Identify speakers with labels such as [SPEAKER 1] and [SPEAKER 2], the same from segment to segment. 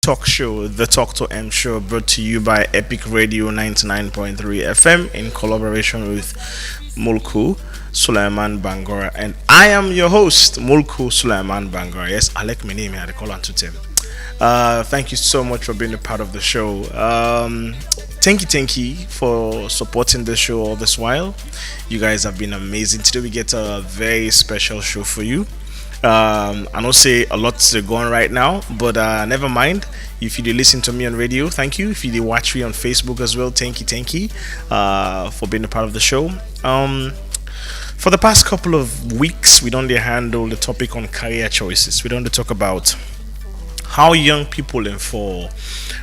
[SPEAKER 1] talk show, the Talk to M show, brought to you by Epic Radio 99.3 FM in collaboration with Mulku, Sulaiman Bangura, and I am your host, Mulku Sulaiman Bangura. Yes, I like my name. I call on to Tim. Thank you so much for being a part of the show. Thank you for supporting the show all this while. You guys have been amazing. Today we get a very special show for you. I know say a lot's going right now, but never mind. If you did listen to me on radio, thank you. If you did watch me on Facebook as well, thank you, for being a part of the show. For the past couple of weeks, we don't handle the topic on career choices. We don't talk about how young people in for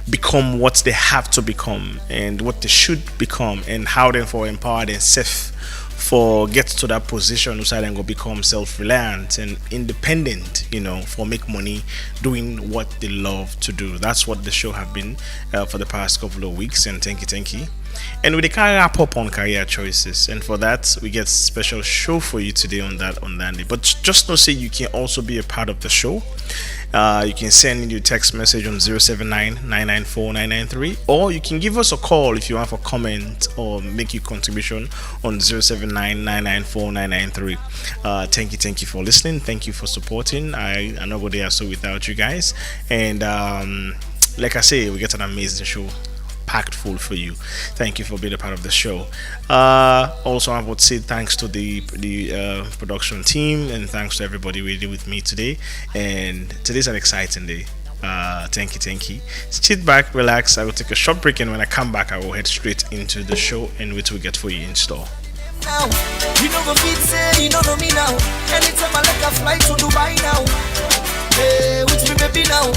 [SPEAKER 1] become what they have to become and what they should become and how they for empower themselves for get to that position so then go become self-reliant and independent, for make money doing what they love to do. That's what the show have been for the past couple of weeks, and thank you. And we can wrap up on career choices, and for that we get special show for you today on that day. But just know say you can also be a part of the show. You can send in your text message on 079 or you can give us a call if you have a comment or make your contribution on 079 Thank you for listening. Thank you for supporting. I know what they are so without you guys. And like I say, we get an amazing show packed full for you. Thank you for being a part of the show. Also, I would say thanks to the production team and thanks to everybody who with me today. And today's an exciting day. Thank you. Sit back, relax. I will take a short break, and when I come back, I will head straight into the show and what we get for you in store.
[SPEAKER 2] Now, you know me say, you know me now. Anytime I like a flight to Dubai now. Hey, with me baby now.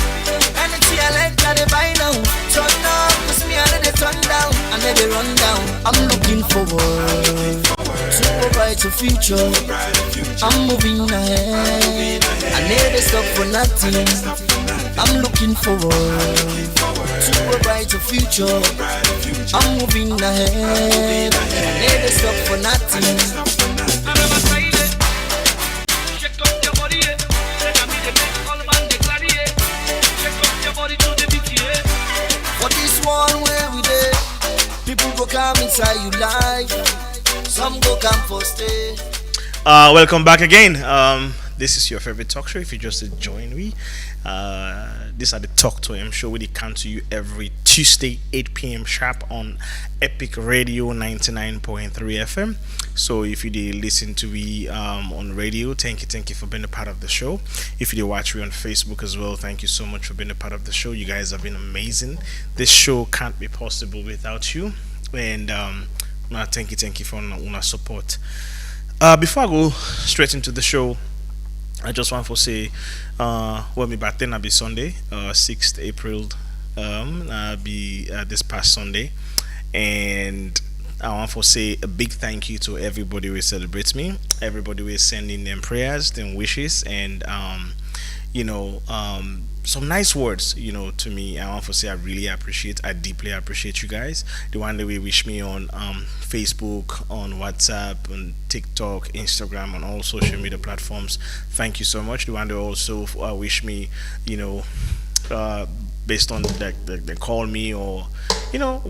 [SPEAKER 2] Anything I like, I they buy now. Turn down, cause me I let it turn down. I let it run down. I'm looking forward to a brighter future. I'm moving ahead. I never stop for nothing. I'm looking forward to a brighter future. I'm moving ahead. I never stop for nothing. For this one where we there, people go come inside you life. Some go come for stay.
[SPEAKER 1] Welcome back again. This is your favorite talk show. If you just join me, these are the Talk to Him show. We come to you every Tuesday, 8 p.m. sharp on Epic Radio 99.3 FM. So if you did listen to me on radio, thank you for being a part of the show. If you did watch me on Facebook as well, thank you so much for being a part of the show. You guys have been amazing. This show can't be possible without you. And thank you for your support. Before I go straight into the show, I just want to say, me back then I'll be Sunday, 6th April, I'll be this past Sunday, and I want to say a big thank you to everybody who celebrates me, everybody who is sending them prayers, them wishes, and some nice words, to me. I want to say I deeply appreciate you guys. The one that we wish me on Facebook, on WhatsApp, on TikTok, Instagram, on all social media platforms. Thank you so much. The one that also wish me, based on they call me or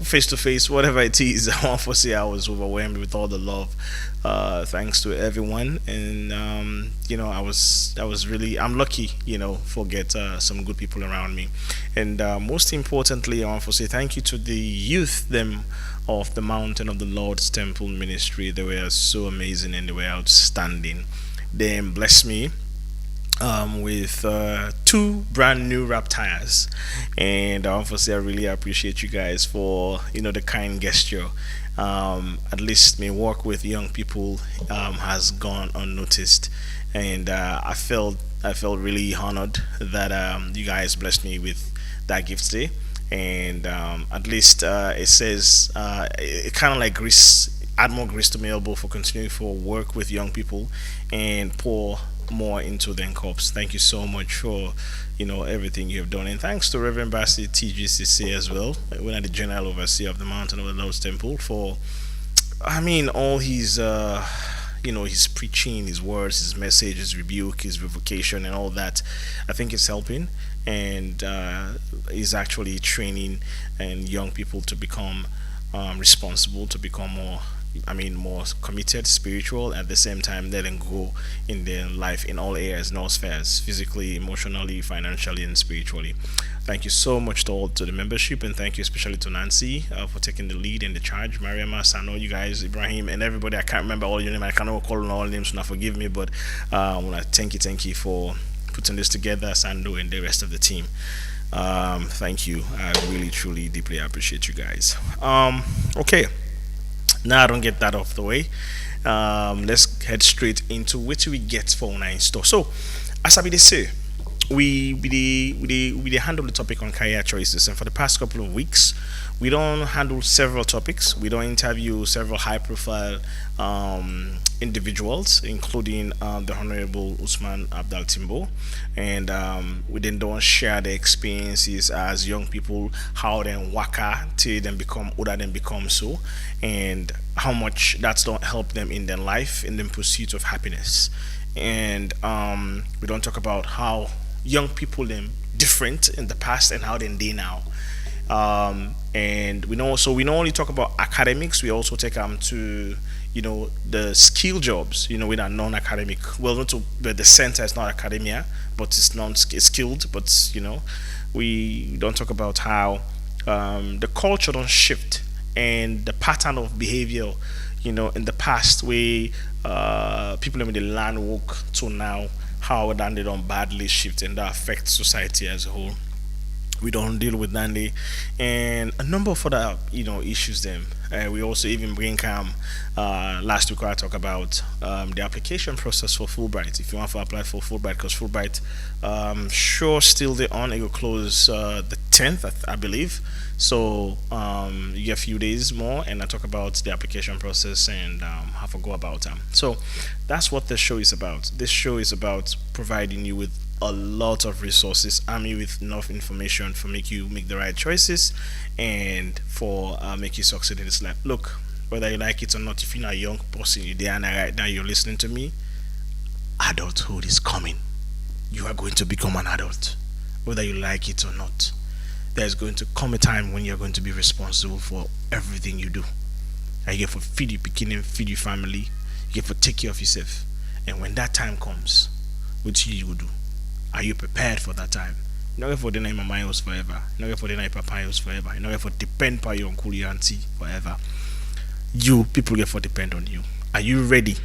[SPEAKER 1] face to face, whatever it is. I want to say I was overwhelmed with all the love. Thanks to everyone, and I was really, I'm lucky, for get some good people around me, and most importantly, I want to say thank you to the youth them of the Mountain of the Lord's Temple Ministry. They were so amazing and they were outstanding. They blessed me with two brand new wrap tires, and I want to say I really appreciate you guys for the kind gesture. At least my work with young people has gone unnoticed, and I felt really honored that you guys blessed me with that gift today. And at least it says it kind of like add more grease to my elbow for continuing for work with young people and pour more into their cups. Thank you so much for everything you have done, and thanks to Reverend Bassi TGCC as well, one of the general overseer of the Mountain of the Lord's Temple, for all his his preaching, his words, his message, his rebuke, his revocation, and all that. I think it's helping, and is actually training and young people to become responsible, to become more, more committed, spiritual, at the same time letting go in their life in all areas, in all spheres, physically, emotionally, financially, and spiritually. Thank you so much to the membership, and thank you especially to Nancy for taking the lead and the charge. Mariama, Sano, you guys, Ibrahim, and everybody. I can't remember all your names. I cannot call on all names, so now forgive me. But I want to thank you for putting this together, Sando, and the rest of the team. Thank you. I really, truly, deeply appreciate you guys. Okay, now I don't get that off the way. Let's head straight into what we get for online store. So, as I be they say, we handle the topic on career choices, and for the past couple of weeks, we don't handle several topics. We don't interview several high-profile individuals, including the Honorable Usman Abdal Timbo, and we then don't share the experiences as young people, how they waka till them become older, then become so, and how much that's don't help them in their life in the pursuit of happiness. And we don't talk about how young people them different in the past and how they now. And we not only talk about academics, we also take them to the skill jobs, with our non-academic. Well, not to, but the center is not academia, but it's non-skilled. But we don't talk about how the culture don't shift and the pattern of behavior. In the past, where people in the land work to now, how then they don't badly shift and that affects society as a whole. We don't deal with Nandi and a number of other issues. Them we also even bring last week I talked about the application process for Fulbright. If you want to apply for Fulbright, because Fulbright sure still they on, it will close the 10th, I believe. So you get a few days more, and I talk about the application process and how to go about them. So that's what this show is about. This show is about providing you with a lot of resources, arm you with enough information for make you make the right choices and for make you succeed in this life. Look, whether you like it or not, if you're not a young person, you're there and right now you're listening to me, adulthood is coming. You are going to become an adult, whether you like it or not. There's going to come a time when you're going to be responsible for everything you do. And you get for feed your beginning, feed your family, you get for take care of yourself. And when that time comes, what you will do? Are you prepared for that time? You're not going for the my house forever. You're not going for the papa house forever. You're not going for depend on your uncle, your auntie forever. You people get for depend on you. Are you ready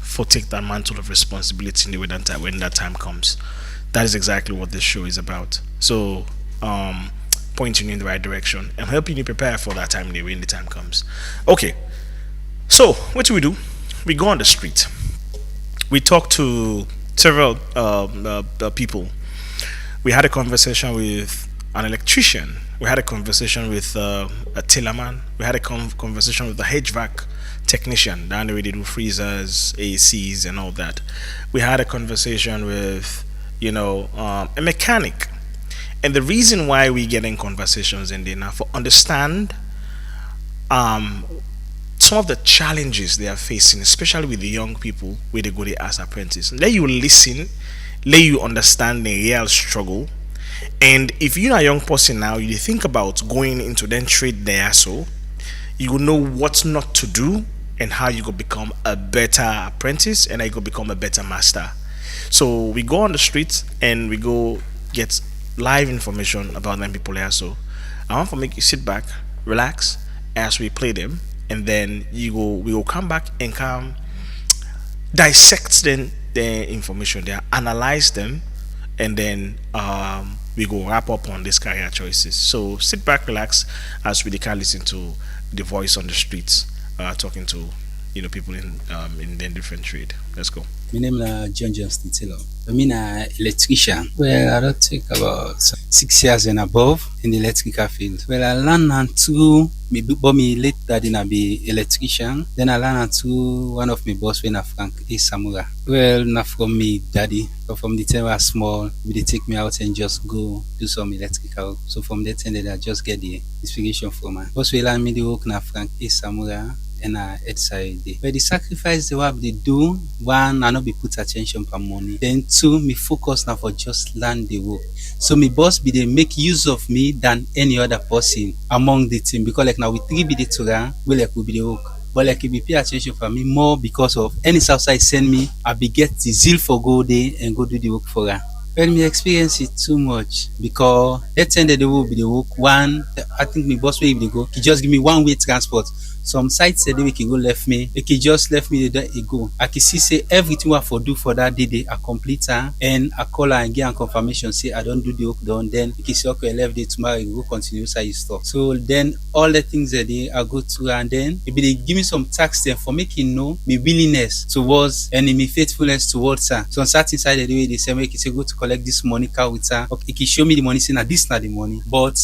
[SPEAKER 1] for take that mantle of responsibility in the way that time, when that time comes? That is exactly what this show is about. So, pointing you in the right direction and helping you prepare for that time when the time comes. Okay. So, what do? We go on the street. We talk to several people. We had a conversation with an electrician. We had a conversation with a tailorman. We had a conversation with the HVAC technician. Down the way they do freezers, ACs, and all that. We had a conversation with a mechanic. And the reason why we get in conversations in there now for understand some of the challenges they are facing, especially with the young people where they go there as apprentices. Let you listen, let you understand the real struggle. And if you're a young person now, you think about going into then trade there, so you will know what not to do and how you go become a better apprentice and how you go become a better master. So we go on the streets and we go get live information about them people there. So I want to make you sit back, relax as we play them, and then we will come back and come dissect the information there, analyze them, and then we go wrap up on these career choices. So sit back, relax as we can listen to the voice on the streets talking to people in the different trade. Let's go.
[SPEAKER 3] My name is John Johnston Taylor. I'm an electrician. Well, I don't take about 6 years and above in the electrical field. Well, I learned through me late daddy na be electrician. Then I learned through one of my boss when I Frank A. Samura. Well, not from me daddy, but from the time I was small, they take me out and just go do some electrical. So from that time I just get the inspiration from her. Boss will learn me the work na Frank A. Samura. and head side dey. But the sacrifice the way they do, one, I no be put attention per money. Then two, me focus now for just learn the work. So me boss be they make use of me than any other person among the team, because like now we three be the tura, we like we be the work. But like if you pay attention for me more because of any outside send me, I be get the zeal for go there and go do the work for her. When me experience it too much because that time that they will be the work one, I think my boss way they go, he just give me one way transport. Some sites said they can go left me, they can just left me there he go. I can see say everything I for do for that day they are complete her, and I call her and get a confirmation say I don't do the work done. Then you can say okay, left day tomorrow you go continue side stuff. So then all the things that I go through, and then maybe they give me some tax then for making know my willingness towards and my faithfulness towards her. So on certain side of the way they say make it say go to collect this money, car with her. Okay, he can show me the money, say now this not the money, but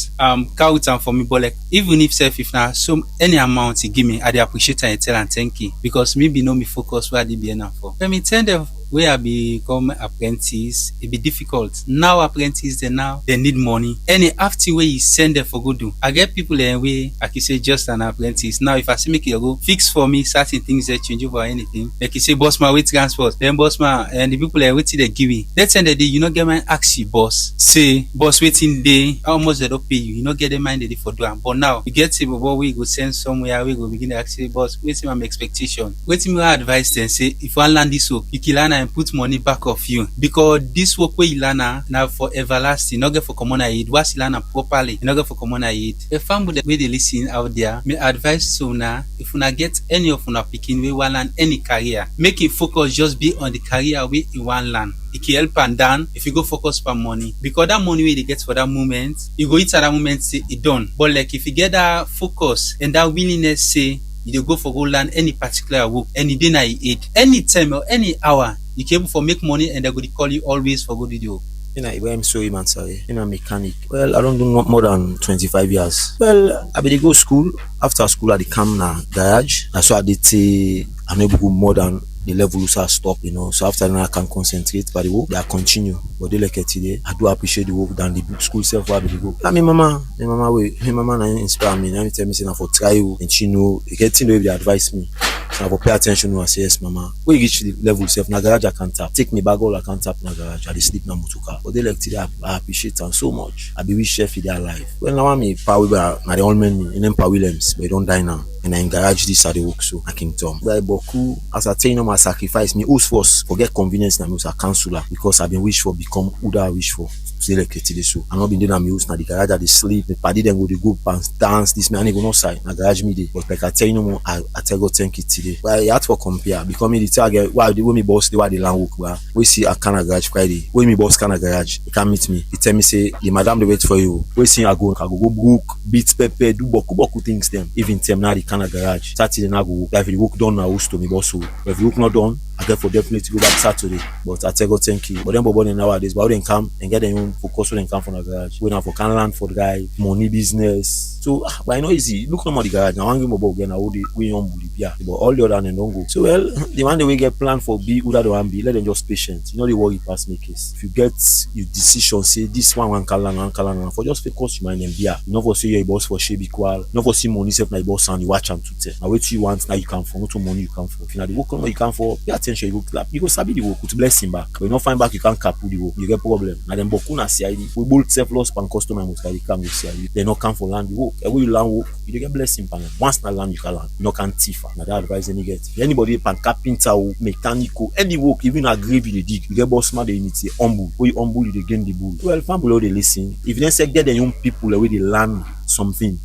[SPEAKER 3] car with her for me. But like even if now so any amount he give me, I dey appreciate and tell and thank you because maybe know me focus where I dey be enough for. Let me tell them where I become apprentice, it be difficult. Now apprentice they need money. Any after way you send them for go do. I get people way I can say just an apprentice. Now if I say make you go fix for me certain things that change over anything, like you say boss man with transport, then boss man and the people waiting they give me. Let's end the day you not get my ask you boss. Say boss waiting day how much they don't pay you. You not get the mind they for do. But now you get people we go send somewhere we go begin to ask say boss waiting my expectation. Waiting my advice then say if one land this work, you can learn and put money back of you because this work where you learn now for everlasting, not get for common aid. Once you learn properly, you not get for common aid. If family way they listen out there, me advise so now if you not get any of una picking we want learn any career, make it focus just be on the career way you want learn. It can help and down if you go focus for money because that money way they get for that moment, you go eat at that moment say it done. But like if you get that focus and that willingness say you go for go learn any particular work, any day na you any time or any hour, you can able for make money and they go to call you always for go do the work.
[SPEAKER 4] I'm sorry, man. Sorry. I'm a mechanic. Well, I don't do more than 25 years. Well, I be go school. After school, I come na garage. That's why I did say I'm able to go more than the levels are stop, So after that, I can concentrate by the work. They continue. But they like it today. I do appreciate the work than the school self. Where I go. My mama, na inspire me. Now tell me say na for try you, and she know. You get to know if they advise me. So I go pay attention to her. Say yes, mama. When you reach the level self, na garage I can't tap. Take me bag all I can't tap na garage. I dey sleep na motoka. But they like today. I appreciate them so much. I be wish chef in their life. Well, now I'm power na the old man me. And then Pa Williams, but he don't die now. And I garage this at the work so I can Tom. But Boku, as I tell you, my sacrifice me host first forget convenience na me a counselor because I've been wish for become who that I wish for. Say like today so. I'm not been doing my host na the garage at the sleep. The party then go to go dance. This man I go no side. Na garage me day. But like I tell you more, I tell God thank you today. But I had for compare becoming the target. Why the way me boss the way the land work where we see a kind of garage Friday. When me boss kind of garage, he can meet me. He tell me say the madam they wait for you. We see I go book, beat pepper, do boku things them. Even them now the kind of garage. Saturday now go work. If the work done now host to me boss. But if the work not done, I get for definitely go back Saturday. But I tell God thank you. But then Bobo nowadays, but then come and get them focus when they come from the garage. We now for can land for the guy, money business. So but I know easy. Look no more the garage. Now I'm going to again. I would we on bully yeah. But all the other and don't go. So well, the one we get plan for B, who that one be. Let them just patient. You know the worry pass make case. If you get your decision, say this one can land, for just focus your mind and be. Not for say your boss for shape equal. Not for see money self na boss and you watch them to tell. Now what you want now you can for. Not to money you can for. If you know the work you can for. Pay attention. You go clap. You go sabi the work. To bless him back. But you not find back you can't cap the work. You get problem. Now them boku na CID. We both self loss pan customer must carry come with CID. They not come for land the work. Every you land work you get blessing pan. Once na land you can land. You no can thief. Now that advice any get. If anybody pan carpenter or mechanical any work even a grave you dig. You get boss man they need to humble. When you humble you gain the bull. Well family they listen. If you then say get the young people the way they learn something,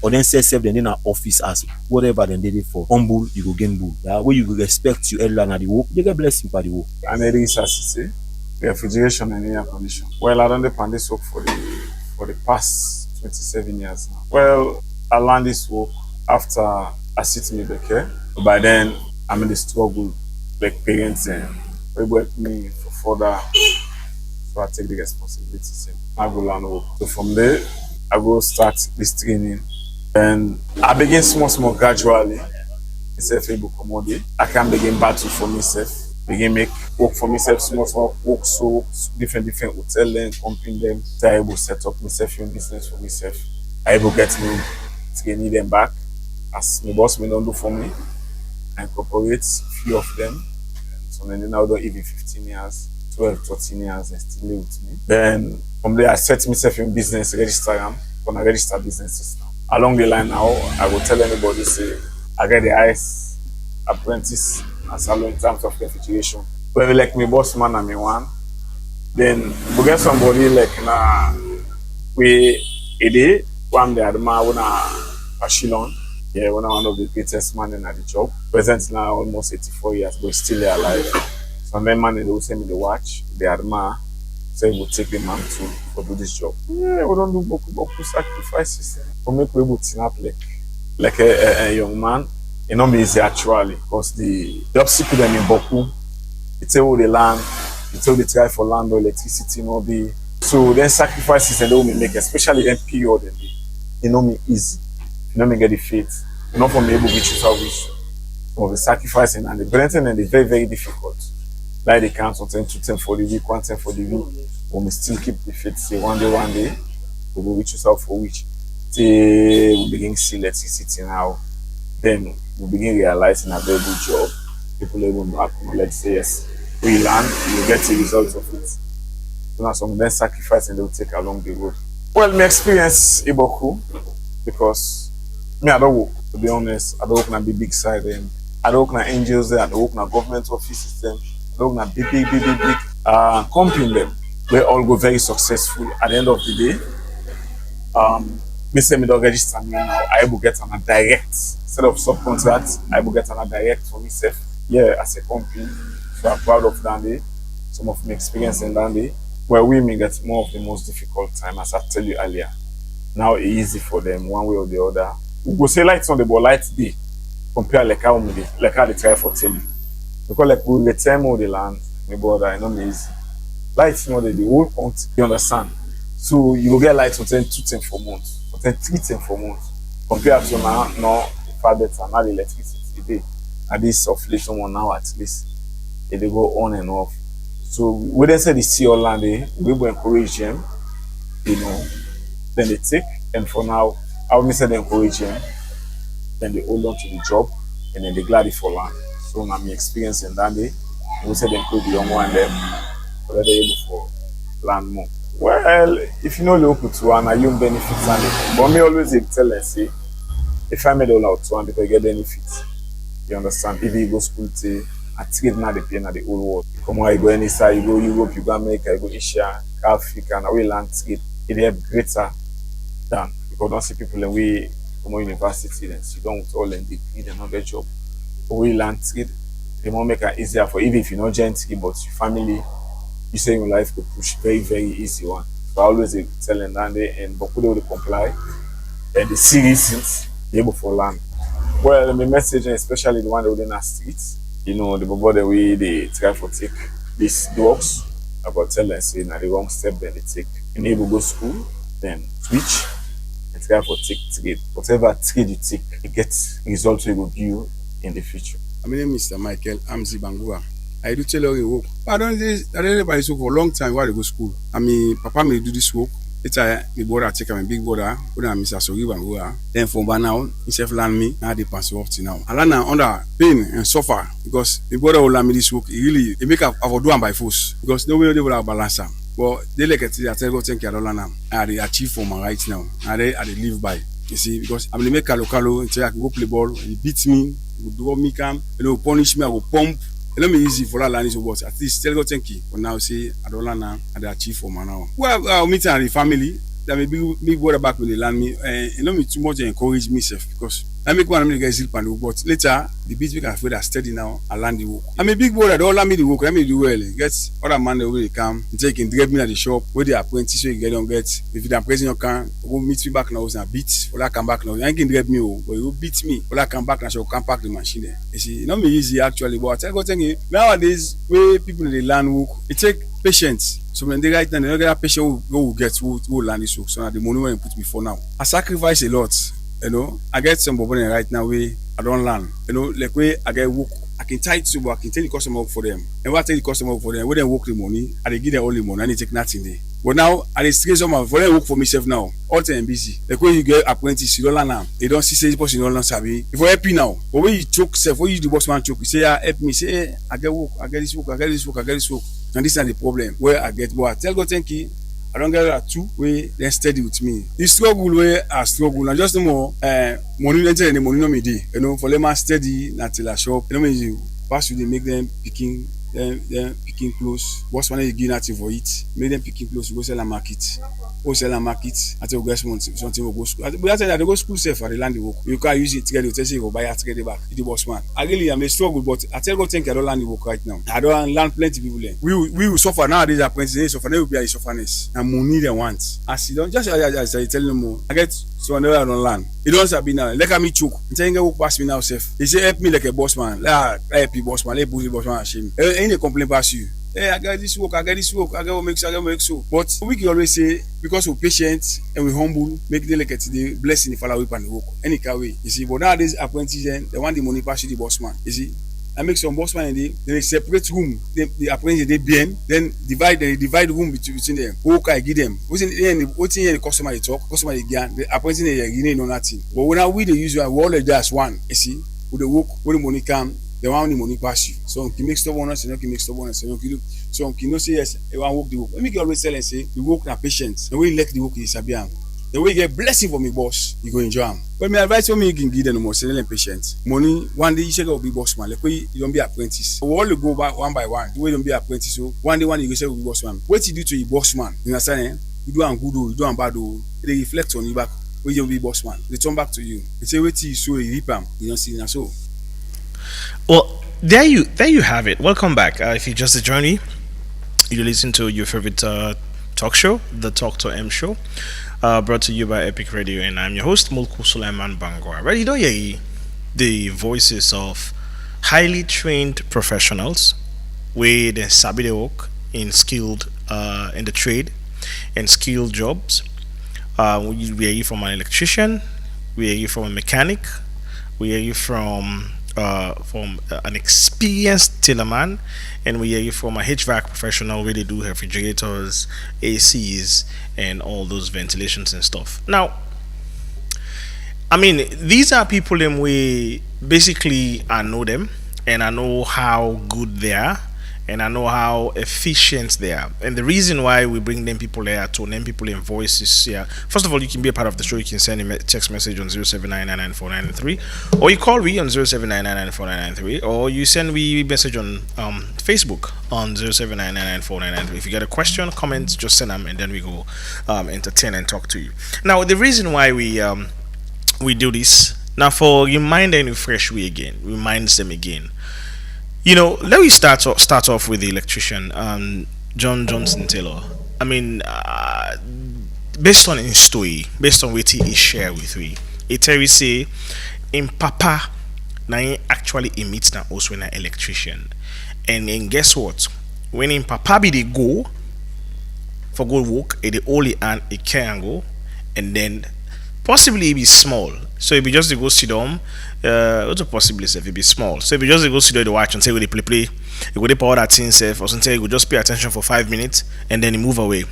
[SPEAKER 4] or then say self then in our office as whatever then they did for humble you go gain bull. Yeah, where you go respect you elder na the work, you get blessing for the work.
[SPEAKER 5] I'm a researcher, refrigeration and air condition. Well, I done the pan this work for the past 27 years now. Well, I learned this work after I sit me back here. By then I'm in the struggle like parents and they work me for further, so I take the responsibility. I go learn work. So from there I go start this training. And I begin small gradually. Myself able commodity. I can begin battle for myself. Begin make work for myself, small work so different hotel and company them. I able set up myself in business for myself. I able get me training them back. as my boss may not do for me, I incorporate few of them. So then now don't even 15 years, 12, 13 years, and still live with me. Then from there, I set myself in business, register them, on a register businesses now. Along the line now, I will tell anybody, say, I get the highest apprentice and salary in terms of refrigeration. But like my boss man and me one, then we get somebody like we a day, one day, the man when a shilon. Yeah, when I'm one of the greatest men in the job. Present now almost 84 years, but still alive. So then man, they will send me the watch. They admire, say we'll take the man to do this job. Yeah, we don't do boku sacrifices. We make we able to snap like a young man. It's not easy actually, because the obstacle them in boku, it's all the land, it's all the try for land or electricity, no be. So then sacrifices and they will make, especially in period, they know me easy. You know me get the faith. Not from able to choose how wish of the sacrificing and the parenting and it's very, very difficult. Like they count something 2 10 for the week, 1 10 for the week. But we still keep the faith. Say one day, we will choose out for which. Till we begin to see electricity now. Then we begin realizing a very good job. People able to acknowledge, say yes, we learn, we get the results of it. So now some then sacrifice and they'll take along the road. Well, my experience Iboku, because me I don't work, to be honest. I don't work on a big side them. I don't work on angels there, I don't work on government offices them. I don't work on big company them. We all go very successful at the end of the day. Me say me don't register me now. I will get on a direct instead of subcontract. I will get on a direct for myself. Yeah, as a company. So I'm proud of that day. Some of my experience in that day. Where we may get more of the most difficult time, as I tell you earlier. Now it's easy for them one way or the other. We go say lights on the ball, lights day. Compare like how they try for tell you. Because like we let them all the land, my brother, I know me easy. Lights the whole country, you understand? So you will get lights for 10, 2 10 for months, for 10, 3 10 for months. Compared to now, no far better, now the electricity day. At this inflation one now at least. They go on and off. So we then say the see all land, we will encourage them, then they take, and for now, I would say they encourage them, then they hold on to the job, and then they gladly for land. So now my experience in that day, we say they encourage the young one them, but they're able for land more. Well, if you know local to one, you benefits and it. But me always tell us, say, if I made all out to one, because you get benefits. You understand? If you go school to a trade now, they pay now the whole world. Come on, you go any side, you go Europe, you go America, you go Asia, Africa, and we land trade. It is greater than, because don't see people in we come on university then sit down with all and degree, they not get job. But we land trade, they won't make it easier for even if you're not gentle, but your family, you say your life could push very, very easy one. So I always tell them that they and but they will comply and the series they able for land. Well, my message, especially the one that in the streets, the people the way they try to take these dogs, about tell them say now the wrong step then they take. Enable go school, then switch and try to take trade. Whatever trade you take, you get results you will give you in the future.
[SPEAKER 6] My name is Mr. Michael. I'm Bangura. I do tailoring work. I don't work for a long time while I go to school. I mean, Papa may do this work. Later, my brother take my big brother, when I'm Mr. Bangura. Then from now, himself land me, now they pass off to now. I learn under pain and suffer because the brother will learn me this work. It make I will do by force because no way they will have balance. But they like it, I tell you, thank you, I achieve for my rights now. I live by. You see, because I'm the make Kalo, until I can go play ball, he beats me, he will draw me camp, he will punish me, I will pump. Let me easy for that land is what at least tell God thank you. But now say I don't learn now, I achieve for my now. Well, I'll meet the family. That may be big brother back when they land me. Me too much encourage myself because I make one get sleep and work. But later the beat we can afraid I steady now. I land the work. I'm a big brother. Don't let me the work. Let me do well. Get other man they will come. They can drive me at the shop where they apprentice so you get on get. If you don't present your can, go meet me back now and beat. Or I come back now. You can drive me but you beat me. Or I come back now so come pack the machine there. You see, not me easy actually. But I tell God thank you. Nowadays where people they land work, it take patience. So when they right now, they don't get a patient who get who land this work. So now the money when you put me for now. I sacrifice a lot. I get some people right now where I don't learn. Like where I get work I can tie it so but I can tell the customer up for them. And when I tell the customer up for them, when they work the money, I dey give them all the money and they take nothing there. But now I dey stress some for them work for myself now. All time busy. Like when you get apprentice, you don't learn now. They don't see say this person don't learn sabi. If you help me now, but when you choke self, when you the boss man choke, you say help me, say I get work, I get this work, I get this work, I get this work. And this is the problem where I get. But I tell God thank you. I don't get that two way then steady with me. This struggle where I struggle and just no more money enter the money no me dey. For them steady until I shop. Me pass you they make them picking then picking close. Boss man you give nothing for it. Make them picking close. You go sell a market. Go sell a market. Until you get something will go school. But that's why they go school safe for the land work. You can use it to get you tell you go buy it to get it back. It's the boss man. I really am a struggle, but I tell God think I don't land the work right now. I don't land plenty people there. We will suffer nowadays. Apprentices suffer. They will be a sufferness and money they want. As you don't just as I tell them more. I get so I don't land. It don't have been now. Let me choke. I'm telling you work pass me now safe. He say help me like a boss man. Help you boss man. Let bully boss man shame. Any complaint pass you. Hey, I got this work, I got this work, I got what makes, I got what makes so. But we can always say, because we're patient and we're humble, make the like the blessing the follow up and the work. Any way, you see. But nowadays, apprentices, they want the money pass you the boss man. You see. I make some boss man in they separate room. The apprentices they bien, then divide room between them. Work I give them. What's in the customer they talk, customer they get, the apprentices they know nothing. But when we the usual, we all like that as one. You see, with the work, when the money come. They want the money pass you. So can make stubbornness, and can make stubbornness. So can no say yes, they want work the work. Let me always tell and say the work na patience. The way you like the work is sabiam. The way you get blessing from me boss, you go enjoy them. But my advice for me you can give them no more, say them patient. Money one day you should go be boss man. Like you don't be apprentice. So we all go back one by one. The way you don't be apprentice. So one day you go say be boss man. What you do to your boss man? You understand? You do am good you do am bad they reflect on you back. When you be boss man, they turn back to you. They say wait till you sow you reap am. You don't see na so.
[SPEAKER 1] Well, there you have it. Welcome back. If you just joined me, you listen to your favorite talk show, the Talk to M show, brought to you by Epic Radio, and I'm your host Mulku Bangura. Right, you don't hear the voices of highly trained professionals, where they sabi they work in skilled in the trade and skilled jobs. We hear from an electrician, we hear from a mechanic, we hear from an experienced tailorman, and we hear from a HVAC professional where they do refrigerators, ACs, and all those ventilations and stuff. Now, I mean, these are people them we basically I know them, and I know how good they are, and I know how efficient they are. And the reason why we bring them people there to name people in voices here. First of all, you can be a part of the show. You can send a text message on 07999493, or you call me on 07999493, or you send me a message on Facebook on 07999493. If you get a question, comment, just send them, and then we go entertain and talk to you. Now, the reason why we do this now for remind and refresh we again, reminds them again. Let me start off with the electrician, John Johnson Taylor. I mean, based on his story, based on what he share with me, it tell we say, in Papa, now he actually emits now also an electrician, and guess what? When in Papa be they go for good work, they only earn a can go, and then possibly it be small. So if you just go sit down, what's possibly say if it be small. So if you just go sit down the watch and say, "Will they play," you go pour that thing safe, or something. You go just pay attention for 5 minutes and then you move away,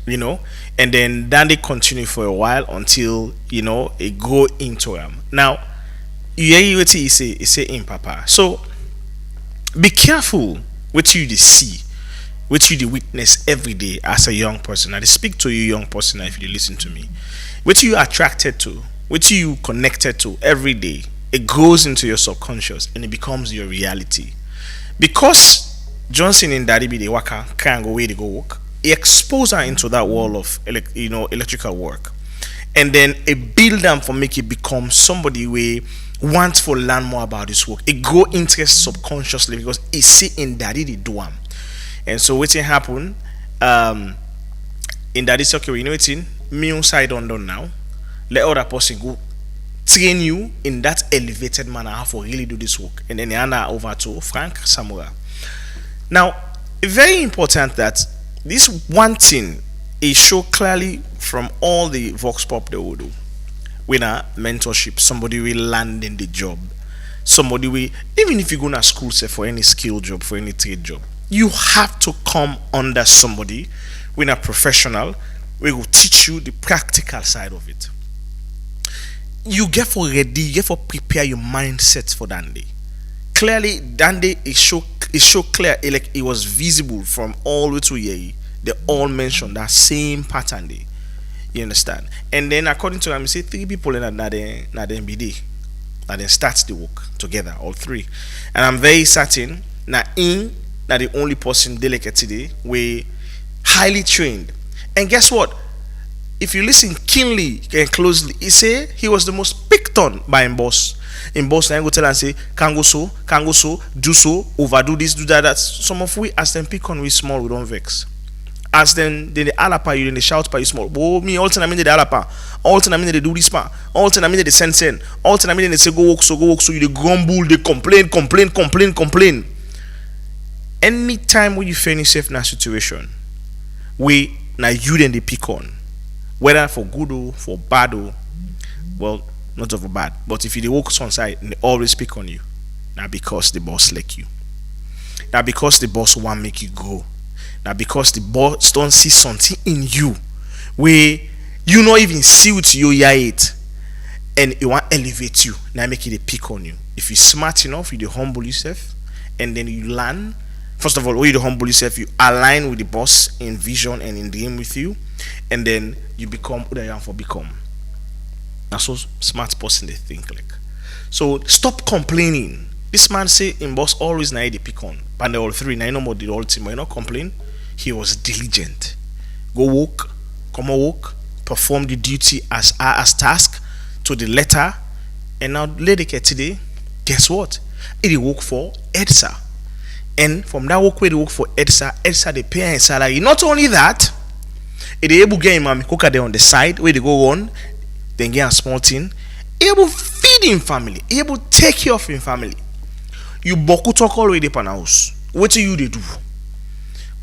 [SPEAKER 1] and then they continue for a while until it go into them. Now, you hear what he say in Papa. So be careful what you see, what you witness every day as a young person. I speak to you, young person, if you listen to me. What you attracted to, what you connected to every day, it goes into your subconscious and it becomes your reality. Because Johnson and Daddy be the worker can't go where they go work, he exposed her into that world of electrical work, and then it build them for make it become somebody where wants to learn more about this work. It go interest subconsciously because he see in Daddy they do them, and so what happen in Daddy say, okay, what's in me side on done now, let other person go train you in that elevated manner how to really do this work, and then they hand over to Frank Samura. Now, very important that this one thing is show clearly from all the vox pop they will do. With a mentorship, somebody will land in the job. somebody we, even if you go to school say for any skill job, for any trade job, you have to come under somebody with a professional. We will teach you the practical side of it. You get for ready, you get for prepare your mindset for that day. Clearly, that day is so clear, like it was visible from all the way to here. They all mentioned that same pattern day. You understand? And then according to them, say 3 people in that MBD that then starts the work together, all 3. And I'm very certain that the only person delicate today we highly trained. And guess what? If you listen keenly and closely, he say he was the most picked on by him boss. In boss, I go tell and say, can go so, do so, overdo this, do that. That some of we as them pick on we small, we don't vex. As then they alapa you, then they shout by you small. Oh, me all time I mean they alapa, all time I mean they do this part, all time I mean they send, all time I mean they say go work, so you they grumble, they complain. Anytime when you find yourself in a situation, we now you then they pick on, whether for good or for bad or, well, not over bad, but if you they walk on side and they always pick on you, now because the boss like you, now because the boss want make you grow, now because the boss don't see something in you where you not even see what you it, and it want elevate you, now make it a pick on you. If you smart enough, you humble yourself, and then you learn. First of all, when you humble yourself, you align with the boss in vision and in dream with you, and then you become who they are for become. That's so smart person they think like. So stop complaining. This man say in boss always na the pick on. But the all 3 now no more the whole team. But you not complain. He was diligent. Go work, come on work, perform the duty as task to the letter. And now lady today, guess what? It work for EDSA. And from that work where they work for EDSA they pay him salary. Not only that, it able get him cook there on the side where they go on, then get a small thing, able feed him family, able take care of him family. You boku talk all the way up on house. What do you do?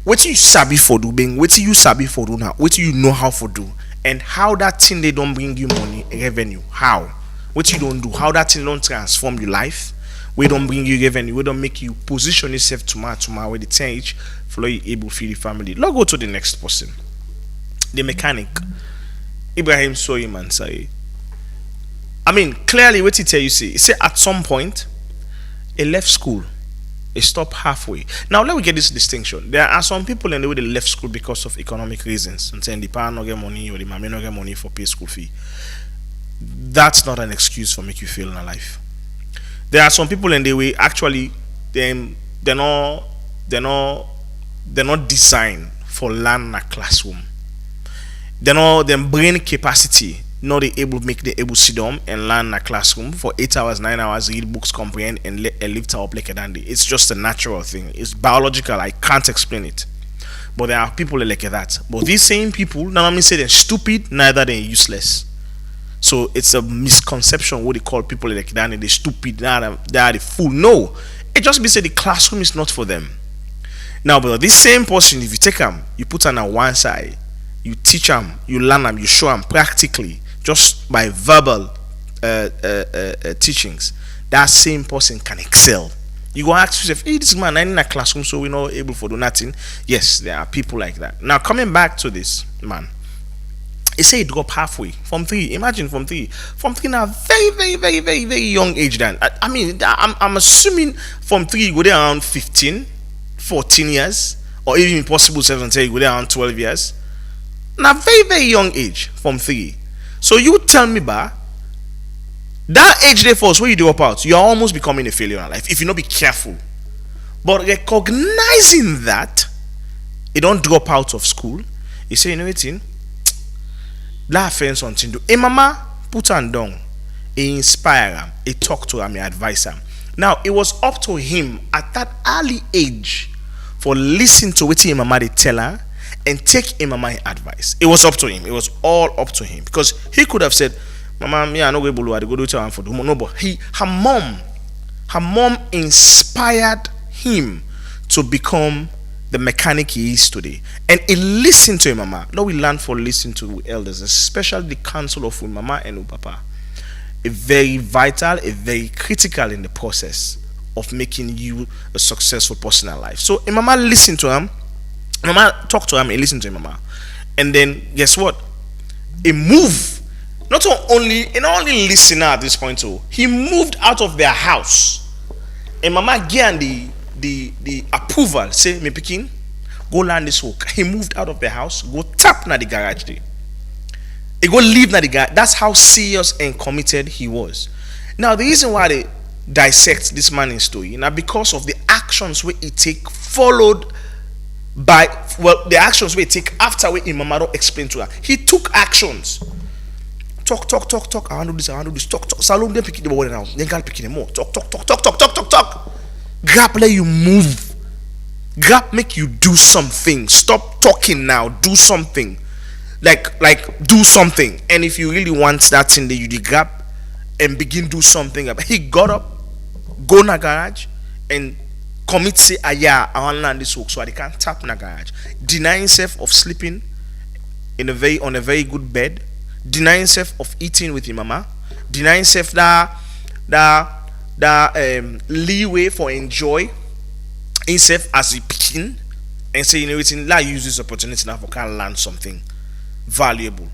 [SPEAKER 1] What do you sabi for do being? What do you sabi for do now? What do you know how for do? And how that thing they don't bring you money, revenue? How? What you don't do? How that thing don't transform your life? We don't bring you revenue. We don't make you position yourself tomorrow with the change for you able to feed the family. Let's go to the next person. The mechanic. Ibrahim saw him and say, I mean, clearly what he tell you say at some point he left school. He stopped halfway. Now let me get this distinction. There are some people in the way they left school because of economic reasons. And saying the parent not get money or the mommy not get money for pay school fee. That's not an excuse for make you fail in life. There are some people in the way actually they're not designed for learn in a classroom. They're not their brain capacity not able to make the able sit down and learn in a classroom for 8 hours, 9 hours, read books, comprehend and lift up like a dandy. It's just a natural thing. It's biological. I can't explain it. But there are people like that. But these same people, now let me say they're stupid, neither they're useless. So it's a misconception what they call people like that and they're stupid, they are the fool. No, it just means that the classroom is not for them. Now, but this same person, if you take them, you put them on one side, you teach them, you learn them, you show them practically, just by verbal teachings, that same person can excel. You go ask yourself, hey, this man, I'm in a classroom, so we're not able to do nothing. Yes, there are people like that. Now, coming back to this man, he said it drop halfway from 3. Imagine from 3 now, very young age. Then I mean, I'm assuming from 3 you go there around 15, 14 years, or even possible 17 you go there around 12 years. Now, very young age from 3. So you tell me, that age there first, where you drop out, you are almost becoming a failure in life if you not be careful. But recognizing that you don't drop out of school, you say, you know what? That offense something do. A mama put her down, he inspire him, he talk to him, he advise him. Now it was up to him at that early age for listen to what his mama they tell her and take his mama advice. It was up to him. It was all up to him because he could have said, "Mama, me I no go below. I go do tell for do no." But her mom inspired him to become the mechanic he is today, and he listened to him mama. Now we learn for listening to elders, especially the counsel of mama and papa. a very vital, a very critical in the process of making you a successful person in life. So mama listened to him, mama talked to him, and listened to him, mama. And then guess what? He moved. Not only listener at this point, too. He moved out of their house. And mama gave the approval, say, me pikin, go land this work. He moved out of the house, go tap na the garage there. He go leave na the garage. That's how serious and committed he was. Now, the reason why they dissect this man's story, now because of the actions where he take followed by, well, the actions where he take after where mama don't explain to her. He took actions. Talk. I want to do this. Talk. Salome, then pick the ball now. Then girl picking more. Talk. Grab, let you move. Grab, make you do something. Stop talking now. Do something. Like do something. And if you really want that thing, then you grab and begin do something. He got up, go na garage, and commit say, I want to land this work, so I can't tap na garage. Deny himself of sleeping on a very good bed. Deny himself of eating with his mama. Deny himself that leeway for enjoy himself as a picking, and say, let use this opportunity now for can learn something valuable.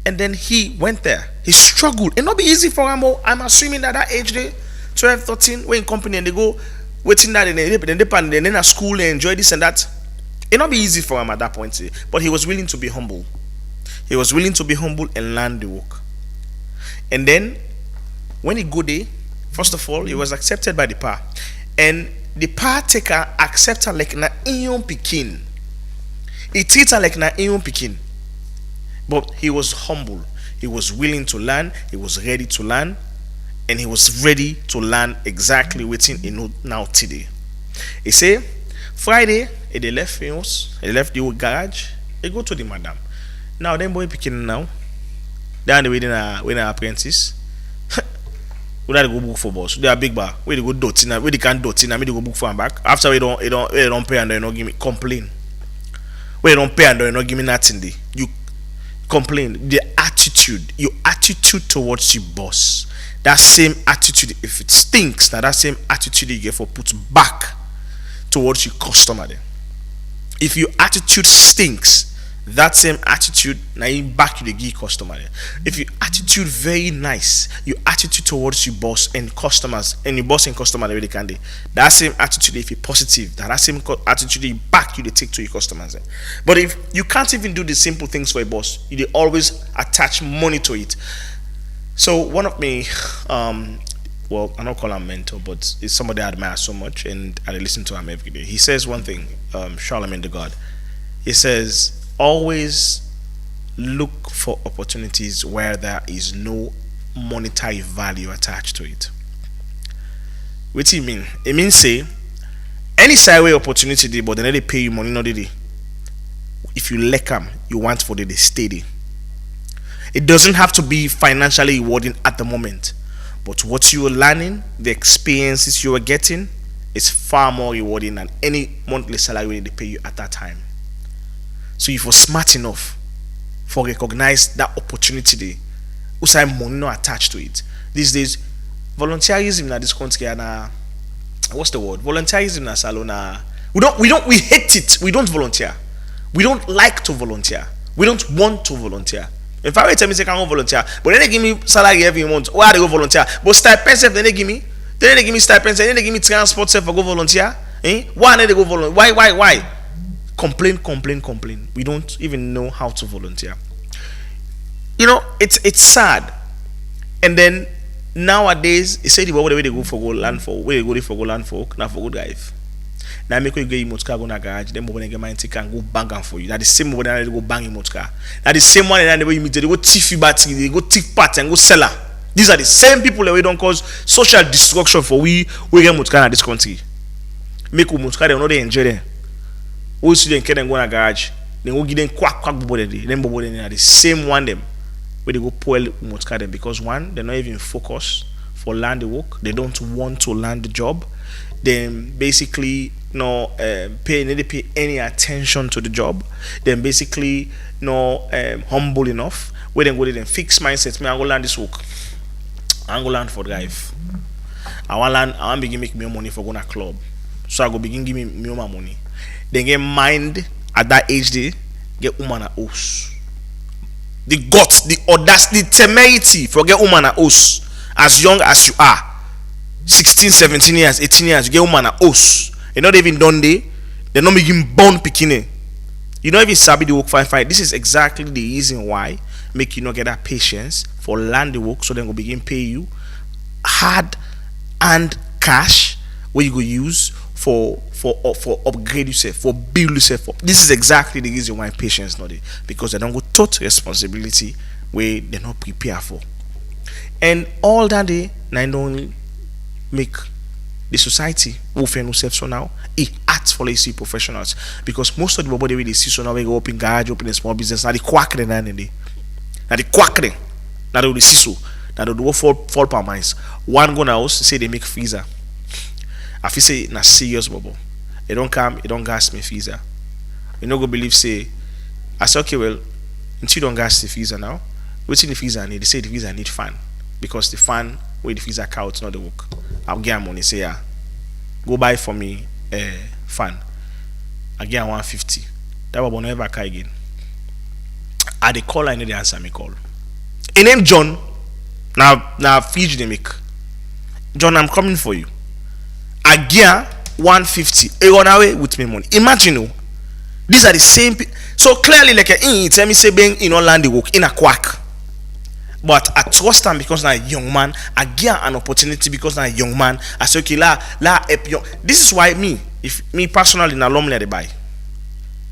[SPEAKER 1] And then he went there. He struggled. It not be easy for him. I'm assuming that age there, 12, 13, we're in company and they go waiting that and then at school and enjoy this and that. It not be easy for him at that point. But he was willing to be humble. He was willing to be humble and learn the work. And then when he go there, first of all, he was accepted by the pa. And the pa taker accept her like na iyon pikin. He treat her like na iyon pikin. But he was humble. He was willing to learn. He was ready to learn. And he was ready to learn exactly what he know now today. He say, Friday, they left house. He left the garage. He go to the madam. Now, them boy picking now. They are the way they apprentice. We gotta go book for boss. They are big bar. We they go dirty now. We they can't dirty now. We they go book for and back. After we don't pay and they don't give me complain. We don't pay and they don't give me nothing. Day. You complain. The attitude, your attitude towards your boss. That same attitude, if it stinks, now that same attitude you get for put back towards your customer. Then, if your attitude stinks, that same attitude now you back you the give customer. Then. If your attitude very nice, your attitude towards your boss and customers, and your boss and customer really can do. That same attitude, if you positive, that same attitude you back you they take to your customers. Then. But if you can't even do the simple things for a boss, you they always attach money to it. So one of me, well, I don't call him mentor, but it's somebody I admire so much, and I listen to him every day. He says one thing, Charlemagne the God. He says, always look for opportunities where there is no monetary value attached to it. What do you mean? It means say, any sideway opportunity, but then they pay you money, no they. If you lack them, you want for the steady. It doesn't have to be financially rewarding at the moment, but what you are learning, the experiences you are getting, is far more rewarding than any monthly salary they pay you at that time. So if you're smart enough for recognize that opportunity, there, also money not attached to it. These days, volunteerism in this country and what's the word? Volunteerism in salon. We hate it. We don't volunteer. We don't like to volunteer. We don't want to volunteer. If I tell me say I can't volunteer, but then they give me salary every month. Why they go volunteer? But stipends then they give me stipends, then they give me transport for go volunteer. Why they go volunteer? Why? Complain. We don't even know how to volunteer. It's sad. And then nowadays, they say the way they go for go land for, where they go for go land for, now for good guys. Now make you get your motor car go na garage, then when you get my take and go bang am for you. That the same one they go bang your motor car. That the same one that you meet they go thief your battery, they go thief parts and go sell her. These are the same people that we don't cause social destruction for we get motor car in this country. Make motor car they know they enjoy them. We see them can go na garage, they go give them quack bobody. Them bobody are the same one them where they go spoil motor car them because one they're not even focused for land the work. They don't want to land the job. Then basically pay any attention to the job. Then basically humble enough where then go then fix mindset. Me I go learn this work. I go land for drive. I want begin make me money for going to club. So I go begin give me more money. Then get mind at that age they get woman at house. The guts, the audacity, the temerity for get woman at house as young as you are. 16, 17 years, 18 years, you get woman at house. You're not even done there. They're not making born picking. You don't even sabi the work fine. This is exactly the reason why make you not get that patience for land the work so then go begin pay you hard and cash where you go use for upgrade yourself, for build yourself up. This is exactly the reason why patience not there, because they don't go total responsibility where they're not prepared for. And all that day, I don't make the society who find themselves so now it acts for see professionals, because most of the people they see so now we go open garage, open a small business, now they quack now they quack now they see so now they do fall per minds. One go now say they make freezer. I feel say na serious bubble. They don't come, it don't gas me freezer. You no go believe say I say okay well until you don't gas the freezer now. What's in the freezer need? They say the freezer need fan because the fan where the freezer couch not the work. I'll get money say yeah. Go buy for me a fan. I get 150. That will never car again. I the call I need the answer me call. A name John. Now fridge they make. John, I'm coming for you. I get 150. A run away with me money. Imagine you. These are the same people. So clearly like tell me say being in land the work in a quack. But I trust him because I'm a young man. I get an opportunity because I'm a young man. I say okay, this is why me personally in a Lumley they buy.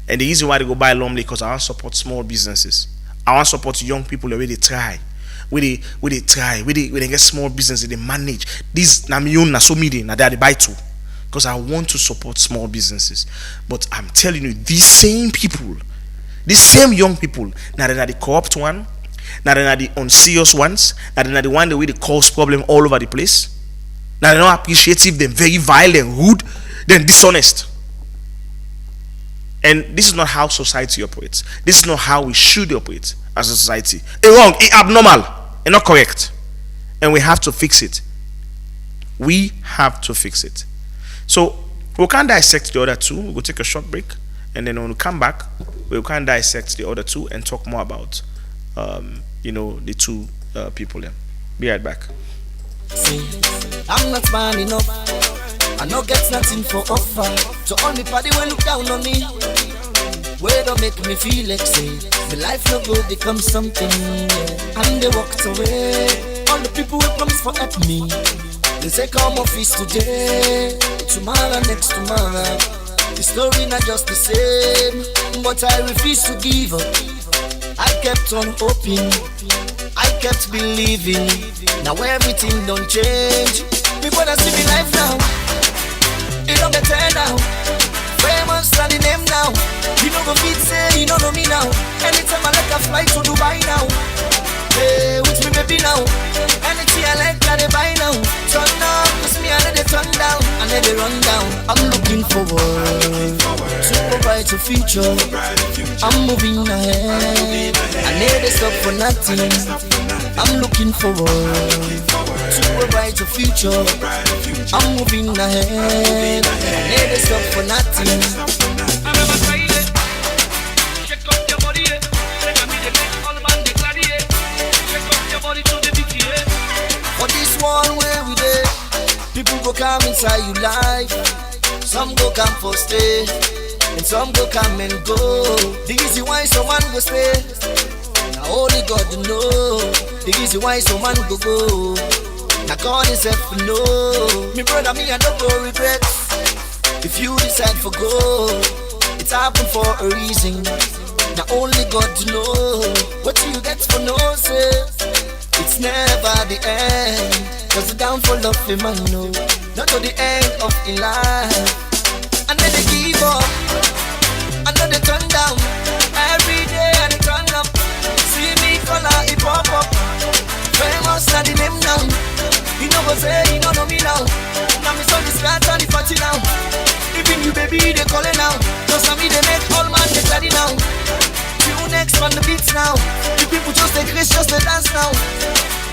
[SPEAKER 1] And the reason why they go buy Lumley because I want to support small businesses. I want to support young people the way they try. Where they get small business, they manage. This na me own na so media na they buy too. Because I want to support small businesses. But I'm telling you, these same people, these same young people, now they're the corrupt one. Now they're the unserious ones. Now they're the one the way they cause problem all over the place. Now they're not appreciative, they're very violent, rude, then dishonest. And this is not how society operates. This is not how we should operate as a society. It's wrong, it's abnormal, it's not correct. And we have to fix it. We have to fix it. So we can dissect the other two. We'll take a short break, and then when we come back, we can dissect the other two and talk more about the two people there. Be right back.
[SPEAKER 2] See, I'm not man enough. I no get nothing for offer. So only party when look down on me. Where don't make me feel like say my life no go become something. Yeah. And they walked away. All the people who promise for help me. They say come office today, tomorrow next tomorrow. The story not just the same, but I refuse to give up. I kept on hoping, I kept believing. Now everything don't change. People that see me life now, it don't get better now. Famous and the name now. You know go fit say you don't know me now. Anytime I like a fly to Dubai now. Hey, with me baby now. Anything I like I they buy now. Turn down, cause me I let it turn down. I let it run down. I'm looking forward to a brighter future. I'm moving ahead. I never stop for nothing. I'm looking forward to a brighter future. I'm moving ahead. I never stop for nothing.
[SPEAKER 7] I never tried it. Shake up your body, yeah. Take a minute, make all man declare it. Shake up your body to the beat, yeah.
[SPEAKER 2] For this one where we dey, people go come inside you life. Some go come for stay, and some go come and go. The reason why someone go stay, now only God know. The reason why someone go go, now God himself know. Me brother, me I don't go regret. If you decide for go, it's happened for a reason. Now only God know. What you get for no say, it's never the end. Cause the downfall of a man no, not to the end of a life. And then they give up, and then they turn down. Every day and they turn up. See me color, it pop up. Famous na the name now. You know go say, you don't know me now. Now me son is got on the party now. Even you baby, they call it now. Just me they make all man get ready now. You next on the beats now. The people just take risks, just they dance now.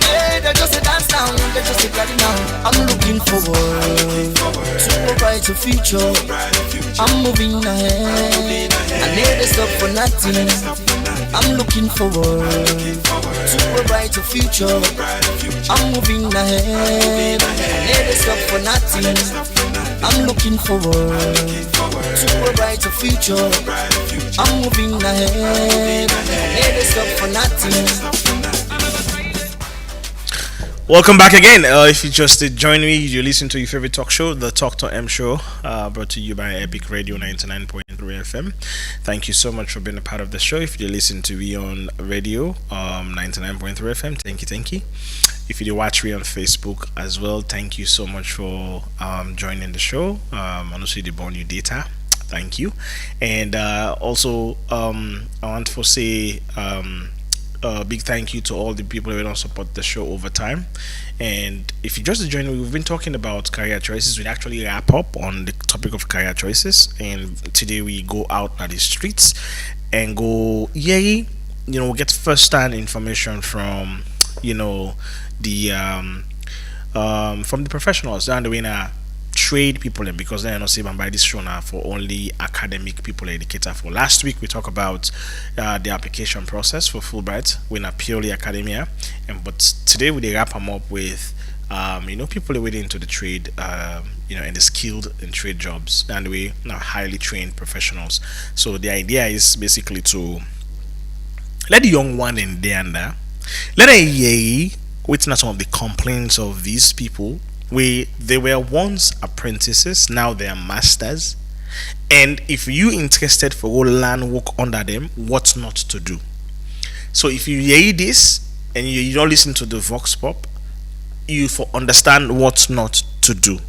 [SPEAKER 2] Hey, they just they dance dance now, they just take it now. I'm looking forward to a brighter future. I'm moving ahead. I never stop for nothing. I'm looking forward to a brighter future. I'm moving ahead. I never stop for nothing. I'm looking forward to a brighter future. I'm moving ahead. I never stop for nothing.
[SPEAKER 1] Welcome back again. If you just join me, you listen to your favorite talk show, the Talk to M Show, brought to you by Epic Radio 99.3 FM. Thank you so much for being a part of the show. If you listen to me on radio 99.3 FM, thank you. If you watch me on Facebook as well, thank you so much for joining the show. Honestly, the born you data. Thank you. And also, I want to say big thank you to all the people who don't support the show over time. And if you just join me, we've been talking about career choices. We actually wrap up on the topic of career choices, and today we go out at the streets and go get first-hand information from the from the professionals down the way now, trade people in, because they're not saying by this show now for only academic people educator. For last week we talked about the application process for Fulbright. We're not purely academia, but today we wrap them up with people who are into the trade, and the skilled in trade jobs, and we now highly trained professionals. So the idea is basically to let the young one in there and there, let a witness some of the complaints of these people where they were once apprentices, now they are masters, and if you interested for go learn work under them, what not to do. So if you hear this and you don't listen to the Vox Pop, you for understand what not to do.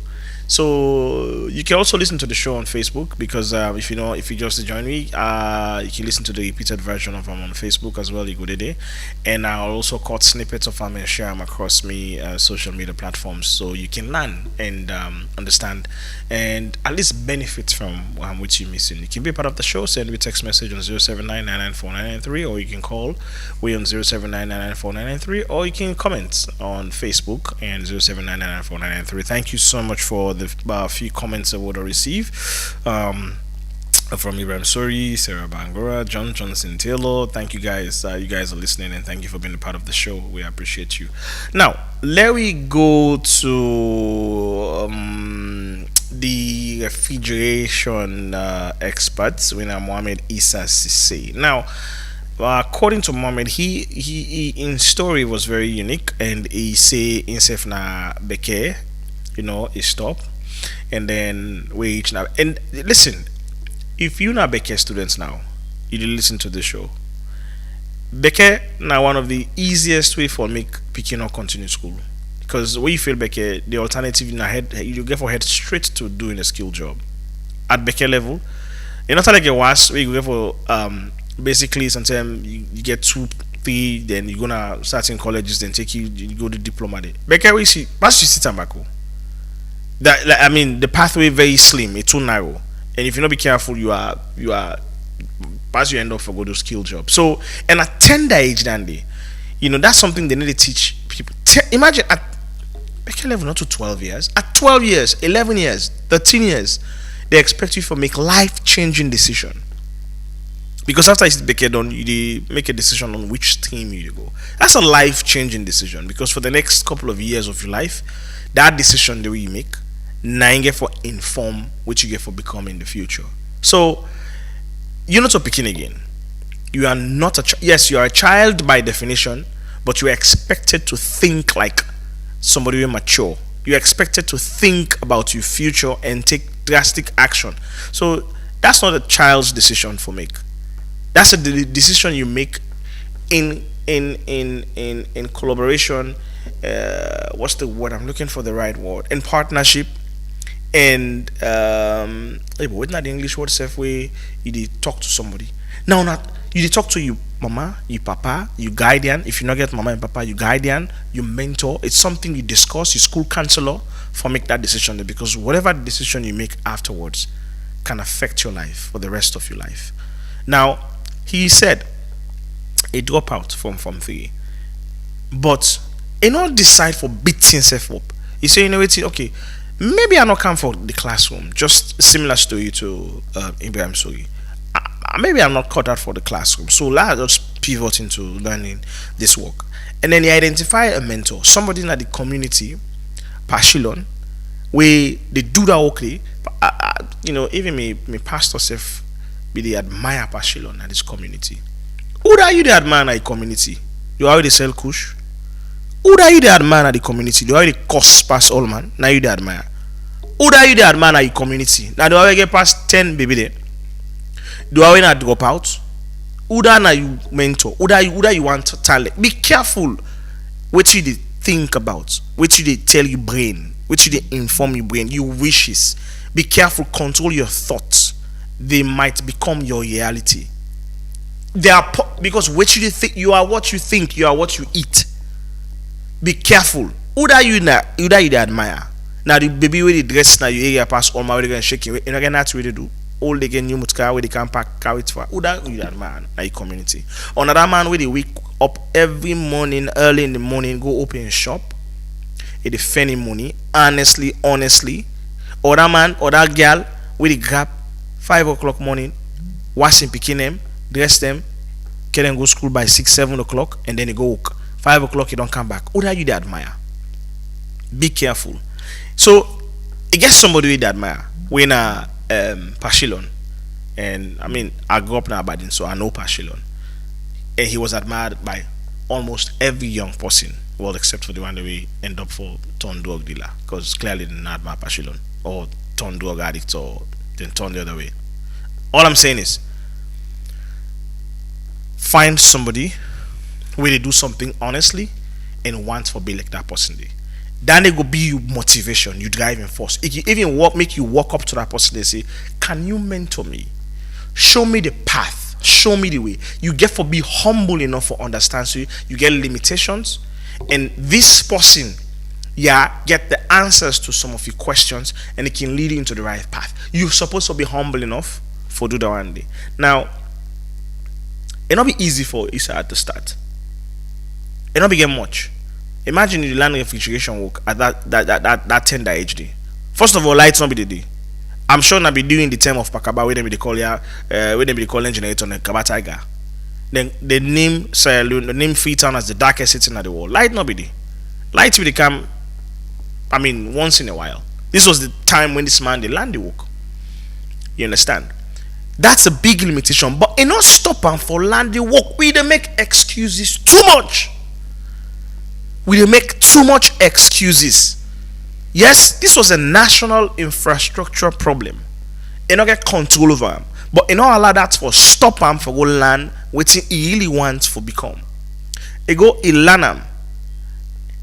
[SPEAKER 1] So you can also listen to the show on Facebook, because if you just join me, you can listen to the repeated version of them on Facebook as well. You go there, and I'll also cut snippets of them and share them across me social media platforms, so you can learn and understand and at least benefit from what you're missing. You can be part of the show. Send me text message on 079994993, or you can call we on 079994993, or you can comment on Facebook and 079994993. Thank you so much for the few comments I would receive from Ibrahim Sori, Sarah Bangura, John Johnson Tailor. Thank you guys. You guys are listening, and thank you for being a part of the show. We appreciate you. Now let me go to the refrigeration experts. When Mohamed Issa Sisse. Now, according to Mohamed, he in story was very unique, and he say himself na beke, he stop, and then we each now. And listen, if you not Beke students now, you listen to the show. Beke now one of the easiest way for make picking up continue school, because when you feel Beke, the alternative in head you get for head straight to doing a skill job at Beke level. You're not like a was where you go for basically sometimes you get 2-3, then you're gonna start in colleges, then you go to diploma day. Beke we see pass you sit back. The pathway very slim, it's too narrow, and if you not be careful, you are pass you end up for go to skill job. So, and at tender age than they, that's something they need to teach people. Imagine at level not to 12 years, at 12 years, 11 years, 13 years, they expect you to make life-changing decision. Because after it's done, you make a decision on which team you go. That's a life-changing decision, because for the next couple of years of your life, that decision the way you make, now you get for inform what you get for become in the future. So you're not a picking again. You are not yes, you are a child by definition, but you are expected to think like somebody who mature. You're expected to think about your future and take drastic action. So that's not a child's decision for make. That's a decision you make in collaboration. What's the word I'm looking for? The right word. In partnership. And what's not the English word? Safe way you talk to somebody. No, not you talk to you mama, you papa, you guardian. If you not get mama and papa, you guardian, you mentor. It's something you discuss. Your school counselor for make that decision, because whatever decision you make afterwards can affect your life for the rest of your life. Now, he said a dropout from 3, but and not decide for beating self up. You say, you know what, okay, maybe I not come for the classroom. Just similar story to Ibrahim Sori. Maybe I'm not cut out for the classroom. So let's just pivot into learning this work. And then you identify a mentor, somebody in the community, Pashilon, where they do that okay. You know, even me pastor self, be they admire Pashilon at this community. Who are you the admire at the community? You already sell kush. Who are you the admire at the community? You already cost past all man. Now you the admire. Who are you the admire at the community? Now do I get past 10 baby there? Do I not drop out? Who are you mentor? Who are you want to talent? Be careful what you think about, what you tell your brain, what you inform your brain, your wishes. Be careful, control your thoughts. They might become your reality. They are because what you think, you are what you think, you are what you eat. Be careful. Who are you now? Who are you that admire? Now the baby with the dress now, you area pass all my way and shaking. You're not gonna really do. All they get new mutka where they can pack carry it for. Who that man? Like community. Another man where they wake up every morning, early in the morning, go open a shop. It defend money, honestly. Other man, other girl, where they grab 5 o'clock morning, washing picking them, dress them, get them go school by 6, 7 o'clock, and then they go work. 5 o'clock you don't come back. Who are you they admire? Be careful. So it gets somebody we admire. When Pashilon, and I mean I grew up in Aberdeen, so I know Pashilon, and he was admired by almost every young person, well except for the one that we end up for turn drug dealer, because clearly they didn't admire Pashilon, or turn drug addict, or then turn the other way. All I'm saying is find somebody where they do something honestly and want for be like that person day. Then they go be you motivation, you driving force. It can even make you walk up to that person and say, can you mentor me? Show me the path, show me the way. You get for be humble enough for understand, so you get limitations, and this person get the answers to some of your questions, and it can lead you into the right path. You're supposed to be humble enough for do that one day. Now it'll not be easy for Issa at the start. It'll not be get much. Imagine you learn refrigeration work at that tender age day. First of all, lights not be the day. I'm sure not be doing the term of Pakaba where they call generator and Kaba Tiger. Then the name Saloon, the name Freetown as the darkest city in the world. Light not be the. Light will come. I mean, once in a while. This was the time when this man they land the work. You understand? That's a big limitation, but it not stop him for land the work. We they make excuses too much. We make too much excuses. Yes, this was a national infrastructure problem. You not get control over him, but you not allow that for stop him for go land what he really wants for become. He go he learn him,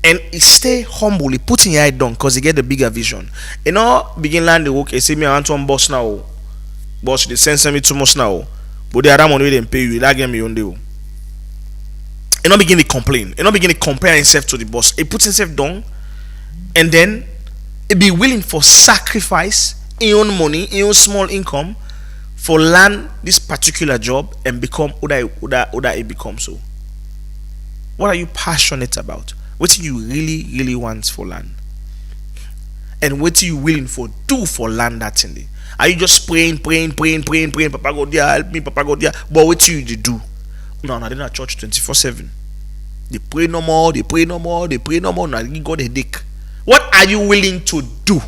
[SPEAKER 1] and he stay humble. He put in your head down because he get the bigger vision. You know, begin land the work. He say me I want one boss now. Boss they send me too much now, but the other money they pay you. That get me on the. He not begin to complain. He not begin to compare himself to the boss. He puts himself down, and then he be willing for sacrifice his own money, his own small income, for learn this particular job and become who that he becomes. So, what are you passionate about? What do you really want for land? And what are you willing for do for land that thing? Are you just praying? Papa God there, help me, Papa God there. But what do you do? No, they're not church 24/7. They pray no more. Now you got a headache. What are you willing to do?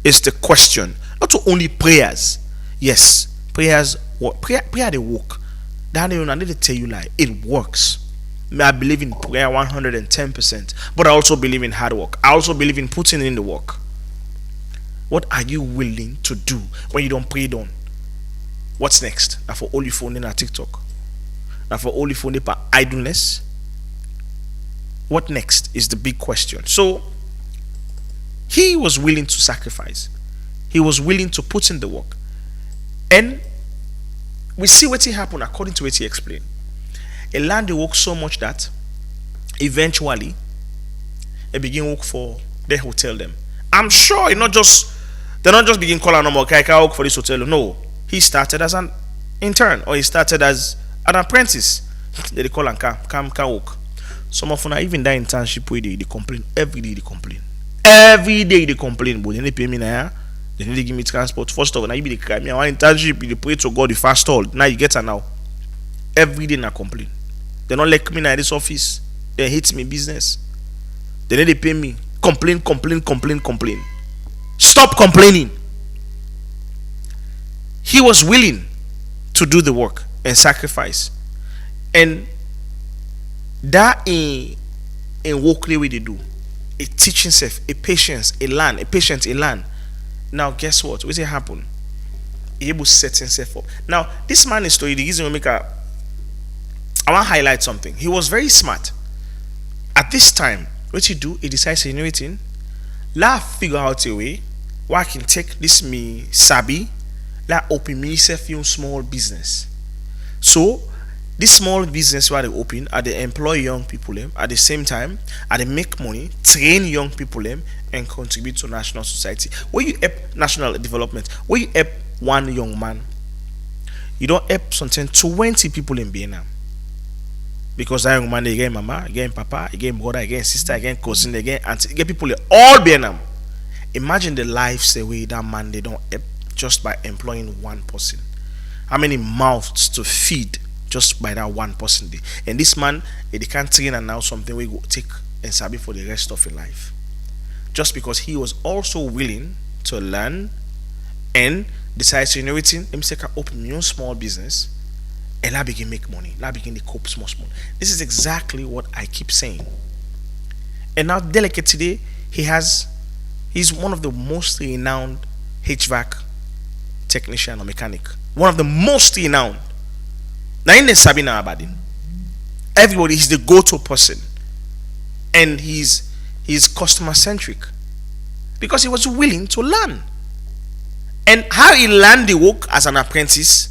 [SPEAKER 1] Is the question. Not only prayers. Yes, prayers work. Prayer they work. That I need to tell you like it works. I believe in prayer 110%, but I also believe in hard work. I also believe in putting in the work. What are you willing to do when you don't pray down? What's next? Now for all you phone in a TikTok. Now for only for idleness, what next is the big question. So he was willing to sacrifice. He was willing to put in the work. And we see what happened according to what he explained. He learned the work so much that eventually he began work for the hotel them. I'm sure they're not just begin calling no more work for this hotel. No, he started as an intern, or he started as an apprentice. They call and come work. Some of them even that internship where they complain every day. They complain every day. They complain, but they pay me now. They need to give me transport. First of all, now you be the crime. I want internship. You pray to God the fast all. Now you get her now. Every day now complain. They don't like me now in this office. They hate me business. They need to pay me. Complain. Stop complaining. He was willing to do the work and sacrifice. And that in work the way they do. A teaching self, a patience, a learn. Now guess what? What will happen? He able to set himself up. Now, this man is story, the reason we make I want to highlight something. He was very smart. At this time, what he do, he decides to innovating. Figure out a way where I can take this me sabi, open me self your small business. So this small business where they open, they employ young people at the same time, they make money, train young people and contribute to national society. Where you help national development, where you help one young man, you don't help something 20 people in Vietnam. Because that young man, again mama, again papa, again brother, again sister, again cousin, again auntie, again people all Vietnam. Imagine the lives away that man they don't help just by employing one person. How many mouths to feed just by that one person? And this man, they can't train and now something we go take and sabi for the rest of your life. Just because he was also willing to learn and decides to innovate in himself, open your small business and I begin make money. I begin to cope small. This is exactly what I keep saying. And now Delicate today, he's one of the most renowned HVAC technician or mechanic. One of the most renowned. Now in the Sabina Abadin, everybody is the go-to person. And he's customer centric. Because he was willing to learn. And how he learned the work as an apprentice,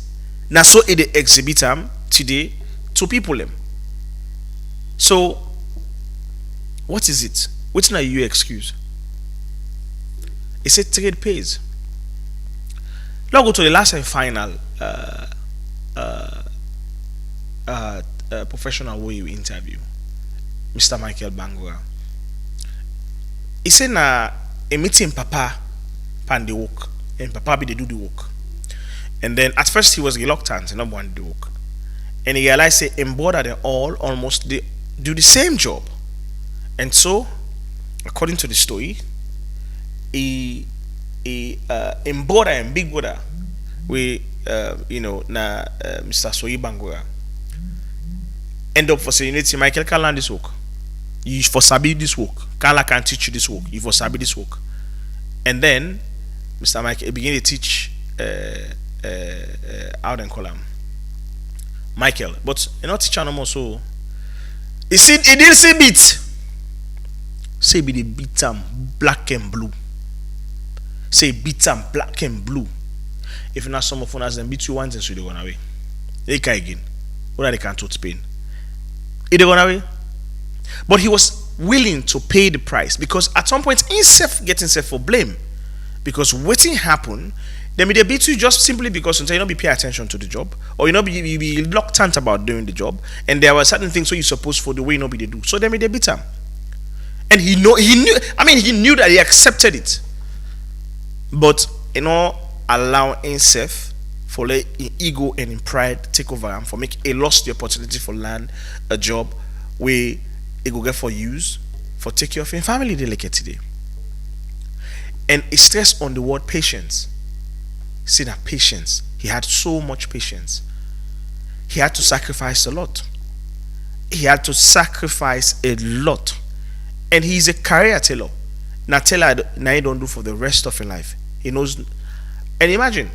[SPEAKER 1] now so he exhibit him today to people. So what is it? What's not you excuse? It's a trade pays. Now go to the last and final professional way you interview, Mr. Michael Bangura. He said na a meeting papa pan the work and papa be they do the work. And then at first he was reluctant and not want to do work. And he realized say embroider they all almost they do the same job. And so, according to the story, he embroider and big brother we Mr. Soyi Bangura end up for saying Michael can learn this work. You for sabi this work. Carla can teach you this work. You for sabi this work. And then Mr. Michael began to teach how then call him Michael, but you not teacher no more. So he didn't see beat. Say be the beat them black and blue. Say beat them black and blue. If not some of us then beat you once and so they gone away. They can again. What are they can't to Spain? They gone away. But he was willing to pay the price because at some point himself getting himself for blame. Because waiting happen, then they beat you just simply because you not be pay attention to the job, or you not be reluctant about doing the job, and there were certain things so you supposed for the way you not be they do. So then they beat him. And he knew that he accepted it. But allow himself for let ego and in pride take over him for make he lost the opportunity for land a job where he go get for use for take care of his family delicate today. And he stressed on the word patience. See that patience. He had so much patience. He had to sacrifice a lot. And he's a career tailor. Now tailor now he don't do for the rest of his life. He knows. And imagine,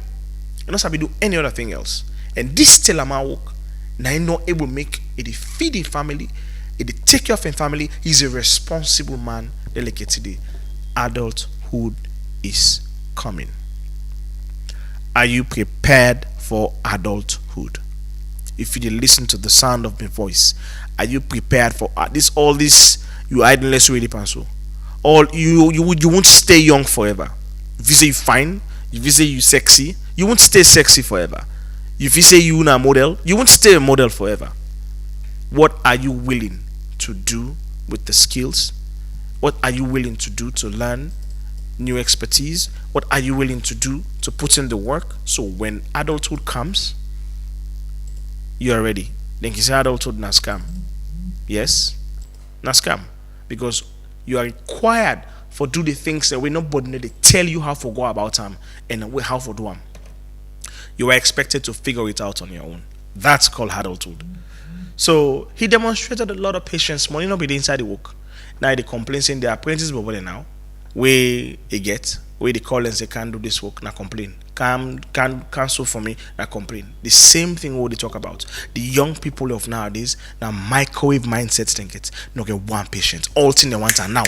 [SPEAKER 1] he knows how to do any other thing else. And this tailor man work, now he not able to make it feed his family, it take care of his family. He's a responsible man delicate today. Adulthood is coming. Are you prepared for adulthood? If you listen to the sound of my voice, are you prepared for all this? You idleness really pencil. All you won't stay young forever. If you say you fine, if you say you sexy, you won't stay sexy forever. If you say you a model, you won't stay a model forever. What are you willing to do with the skills? What are you willing to do to learn new expertise? What are you willing to do to put in the work so when adulthood comes, you are ready? Then you say adulthood na scam. Yes, na scam. Because you are required for do the things that we nobody know they tell you how to go about them and how to do them. You are expected to figure it out on your own. That's called adulthood. So he demonstrated a lot of patience. Money not be the inside the work. Now they complain saying the apprentice over there now. Where they get, where they call and say can't do this work, now complain. Can cancel for me, now complain. The same thing what they talk about. The young people of nowadays now microwave mindset think it. No get one patient. All thing they want are now.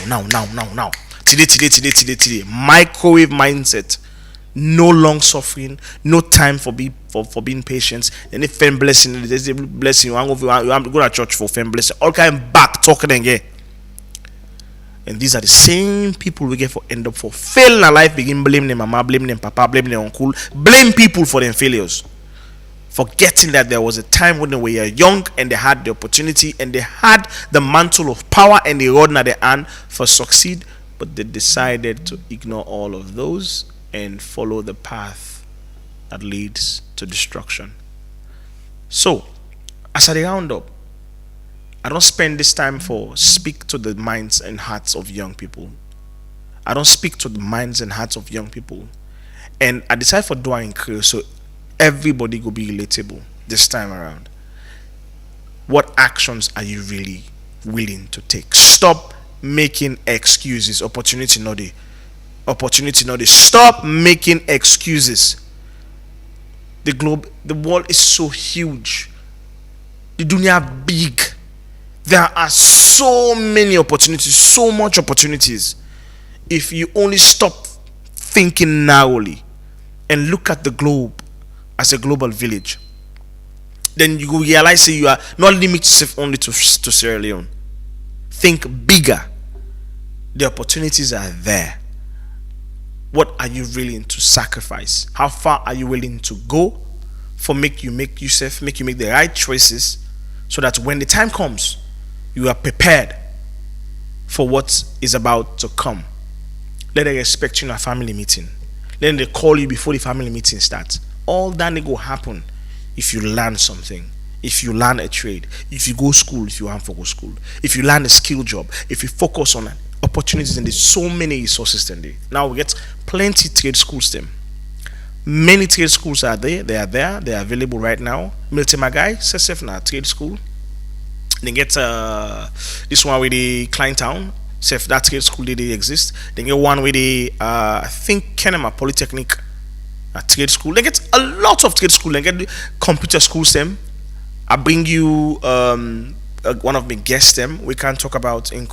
[SPEAKER 1] Today. Microwave mindset. No long suffering, no time for being patient. And if fan blessing, there's a blessing. You want to go to church for fan blessing. All kind of back talking again. And these are the same people we get for end up for fail in life, begin blame them mama, blame them papa, blame them uncle, blame people for their failures. Forgetting that there was a time when they were young and they had the opportunity and they had the mantle of power and the rod in their hand for succeed, but they decided to ignore all of those and follow the path that leads to destruction. So, as I round up, I don't spend this time for speak to the minds and hearts of young people. I don't speak to the minds and hearts of young people. And I decide for doing clear so everybody will be relatable this time around. What actions are you really willing to take? Stop making excuses. Opportunity not there. Stop making excuses. The world is so huge. The dunya big. There are so many opportunities, so much opportunities. If you only stop thinking narrowly and look at the globe as a global village, then you will realize that you are not limited yourself only to Sierra Leone. Think bigger. The opportunities are there. What are you willing to sacrifice? How far are you willing to go for make you make the right choices so that when the time comes, you are prepared for what is about to come. Let them expect you in a family meeting. Then they call you before the family meeting starts. All that will happen if you learn something, if you learn a trade, if you go school, if you want to go school, if you learn a skill job, if you focus on opportunities, and there's so many resources in there. Now we get plenty trade schools them. Many trade schools are there. They are available right now. Milton Magai, SSF na trade school. Then get this one with the Kleintown. Self that trade school they exist. Then get one with the I think Kenema Polytechnic trade school. They get a lot of trade school. They get the computer schools them. I bring you one of my guests them. We can talk about in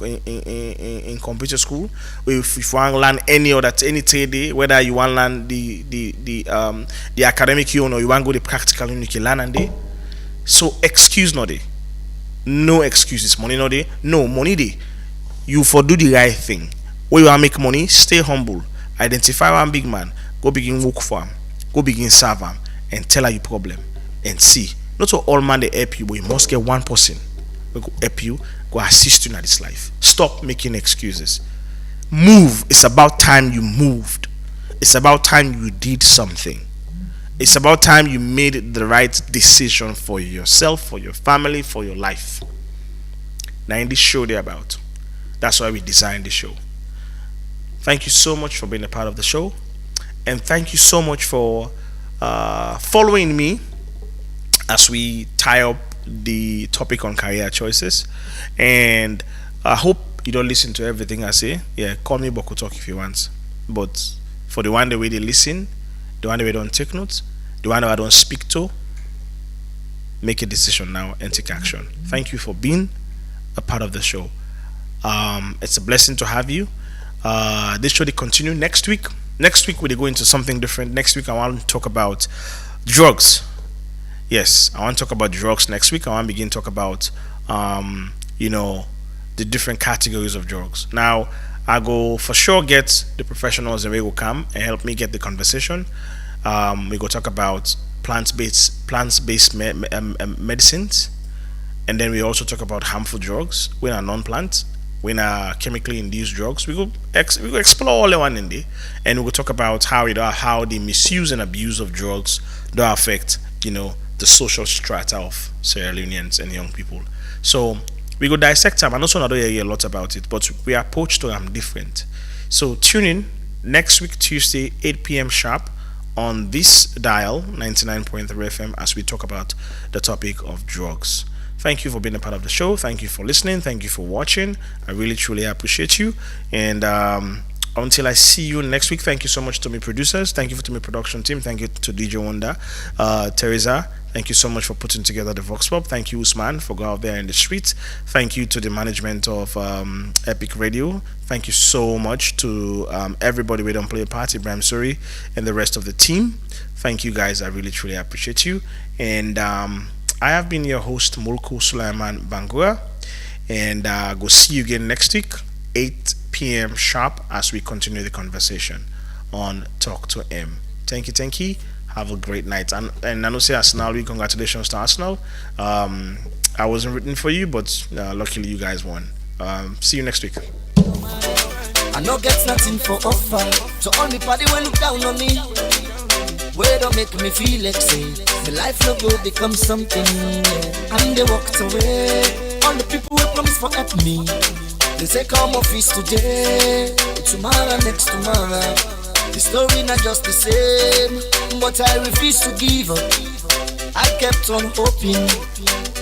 [SPEAKER 1] computer school. If you want to learn any trade, whether you want to learn the academic or you want to go the practical, you can learn and day. So excuse not day. No excuses. Money no day. No money day. You for do the right thing. When you want to make money, stay humble. Identify one big man. Go begin work for him. Go begin serve him and tell her your problem and see. Not all man they help you, but you must get one person who go help you, go assist you in this life. Stop making excuses. Move. It's about time you moved. It's about time you did something. It's about time you made the right decision for yourself, for your family, for your life. Now in this show they're about. That's why we designed the show. Thank you so much for being a part of the show. And thank you so much for following me as we tie up the topic on career choices. And I hope you don't listen to everything I say. Yeah, call me Boko Talk if you want. But for the one the way they listen, the one that we don't take notes, the one that I don't speak to, make a decision now and take action. Thank you for being a part of the show. It's a blessing to have you. This show will continue next week. Next week we'll go into something different. Next week I want to talk about drugs. Yes, I want to talk about drugs next week. I want to begin to talk about the different categories of drugs. Now I go for sure get the professionals and they will come and help me get the conversation. We go talk about plant-based medicines, And then we also talk about harmful drugs, when are non-plant, when are chemically induced drugs. We go explore all the one in there, and we will talk about how the misuse and abuse of drugs do affect the social strata of Sierra Leoneans and young people. So we go dissect them. I know not hear a lot about it, but we approach to them different. So tune in next week Tuesday 8 p.m. sharp on this dial 99.3 FM as we talk about the topic of drugs. Thank you for being a part of the show. Thank you for listening. Thank you for watching. I really truly appreciate you. And until I see you next week, thank you so much to my producers. Thank you to my production team. Thank you to DJ Wonder, Teresa. Thank you so much for putting together the Vox Pop. Thank you, Usman, for going out there in the streets. Thank you to the management of Epic Radio. Thank you so much to everybody we don't play a part, Ibrahim Suri and the rest of the team. Thank you guys. I really truly appreciate you. And I have been your host, Mulku Sulaiman Bangura. And go see you again next week, 8 p.m. sharp, as we continue the conversation on Talk to M. Thank you. Have a great night. And I know say Arsenal, congratulations to Arsenal. I wasn't rooting for you, but luckily you guys won. See you next week.
[SPEAKER 2] I no get nothing for offer. So only party will look down on me. Where don't make me feel like say my life no go become something. And they walked away. All the people who promise for help me. They say come office today, tomorrow next tomorrow. The story not just the same, but I refuse to give up. I kept on hoping.